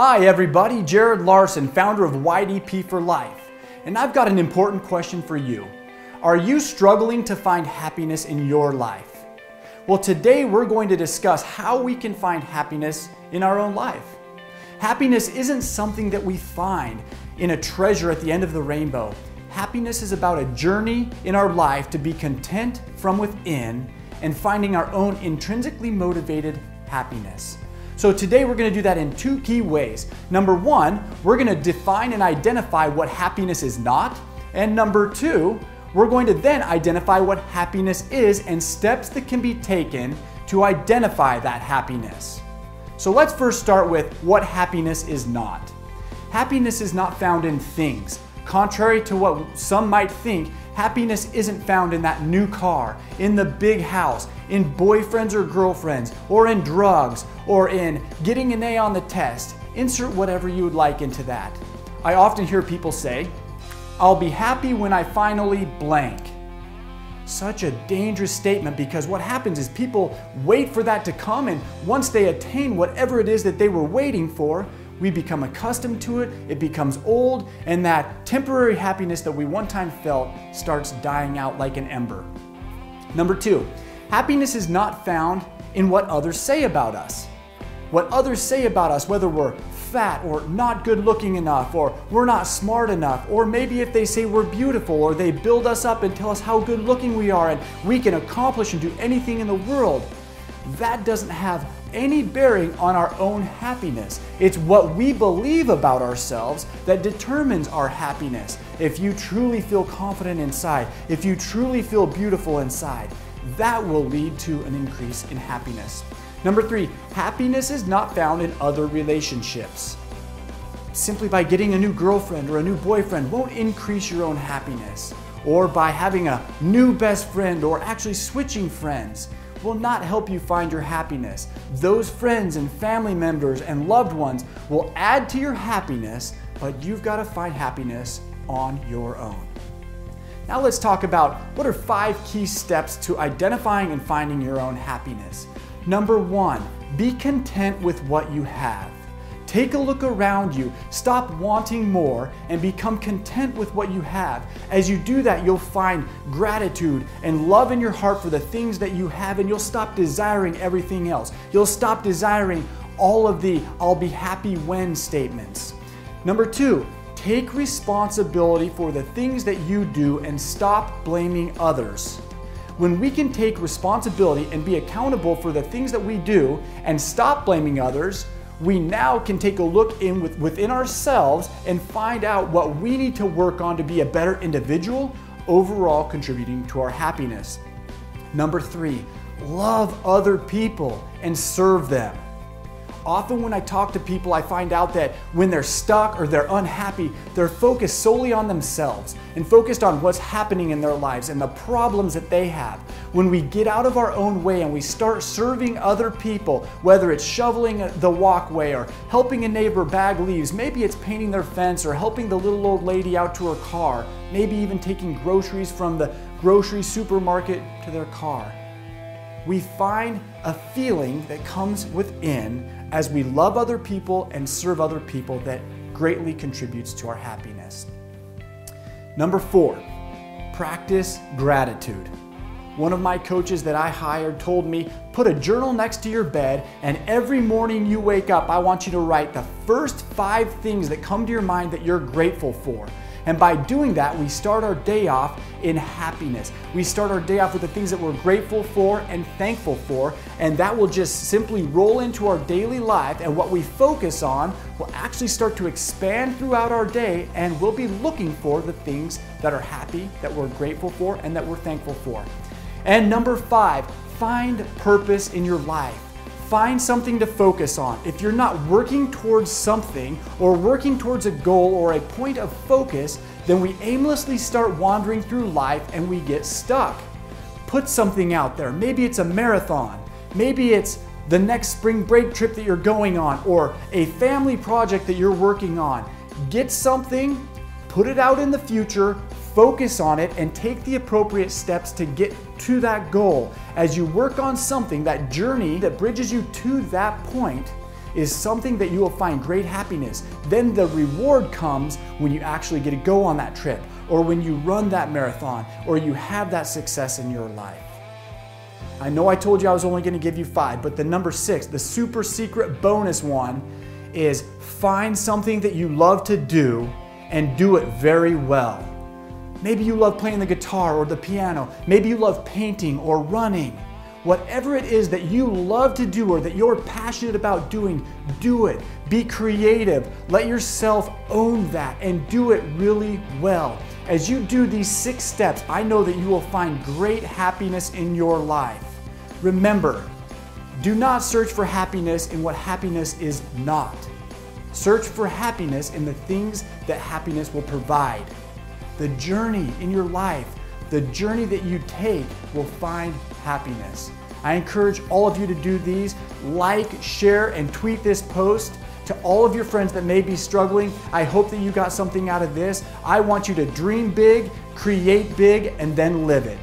Hi everybody, Jared Larson, founder of YDP for Life, and I've got an important question for you. Are you struggling to find happiness in your life? Well, today we're going to discuss how we can find happiness in our own life. Happiness isn't something that we find in a treasure at the end of the rainbow. Happiness is about a journey in our life to be content from within and finding our own intrinsically motivated happiness. So today we're going to do that in two key ways. Number one, we're going to define and identify what happiness is not. And number two, we're going to then identify what happiness is and steps that can be taken to identify that happiness. So let's first start with what happiness is not. Happiness is not found in things. Contrary to what some might think, happiness isn't found in that new car, in the big house, in boyfriends or girlfriends, or in drugs, or in getting an A on the test. Insert whatever you would like into that. I often hear people say, "I'll be happy when I finally blank." Such a dangerous statement, because what happens is people wait for that to come, and once they attain whatever it is that they were waiting for, we become accustomed to it, it becomes old, and that temporary happiness that we one time felt starts dying out like an ember. Number two, happiness is not found in what others say about us. What others say about us, whether we're fat or not good looking enough, or we're not smart enough, or maybe if they say we're beautiful, or they build us up and tell us how good looking we are and we can accomplish and do anything in the world, that doesn't have any bearing on our own happiness. It's what we believe about ourselves that determines our happiness. If you truly feel confident inside, if you truly feel beautiful inside, that will lead to an increase in happiness. Number three, happiness is not found in other relationships. Simply by getting a new girlfriend or a new boyfriend won't increase your own happiness. Or by having a new best friend or actually switching friends will not help you find your happiness. Those friends and family members and loved ones will add to your happiness, but you've got to find happiness on your own. Now let's talk about what are 5 key steps to identifying and finding your own happiness. Number one, be content with what you have. Take a look around you, stop wanting more, and become content with what you have. As you do that, you'll find gratitude and love in your heart for the things that you have, and you'll stop desiring everything else. You'll stop desiring all of the "I'll be happy when" statements. Number two, take responsibility for the things that you do and stop blaming others. When we can take responsibility and be accountable for the things that we do and stop blaming others, we now can take a look within ourselves and find out what we need to work on to be a better individual, overall contributing to our happiness. Number three, love other people and serve them. Often when I talk to people, I find out that when they're stuck or they're unhappy, they're focused solely on themselves and focused on what's happening in their lives and the problems that they have. When we get out of our own way and we start serving other people, whether it's shoveling the walkway or helping a neighbor bag leaves, maybe it's painting their fence or helping the little old lady out to her car, maybe even taking groceries from the grocery supermarket to their car. We find a feeling that comes within as we love other people and serve other people that greatly contributes to our happiness. Number four, practice gratitude. One of my coaches that I hired told me, put a journal next to your bed, and every morning you wake up, I want you to write the first 5 things that come to your mind that you're grateful for. And by doing that, we start our day off in happiness. We start our day off with the things that we're grateful for and thankful for, and that will just simply roll into our daily life, and what we focus on will actually start to expand throughout our day, and we'll be looking for the things that are happy, that we're grateful for, and that we're thankful for. And number 5, find purpose in your life. Find something to focus on. If you're not working towards something or working towards a goal or a point of focus, then we aimlessly start wandering through life and we get stuck. Put something out there. Maybe it's a marathon. Maybe it's the next spring break trip that you're going on, or a family project that you're working on. Get something, put it out in the future, focus on it, and take the appropriate steps to get to that goal. As you work on something, that journey that bridges you to that point, is something that you will find great happiness. Then the reward comes when you actually get to go on that trip, or when you run that marathon, or you have that success in your life. I know I told you I was only going to give you 5, but the number 6, the super secret bonus one, is find something that you love to do and do it very well. Maybe you love playing the guitar or the piano. Maybe you love painting or running. Whatever it is that you love to do or that you're passionate about doing, do it. Be creative. Let yourself own that and do it really well. As you do these 6 steps, I know that you will find great happiness in your life. Remember, do not search for happiness in what happiness is not. Search for happiness in the things that happiness will provide. The journey in your life, the journey that you take will find happiness. I encourage all of you to do these. Like, share, and tweet this post to all of your friends that may be struggling. I hope that you got something out of this. I want you to dream big, create big, and then live it.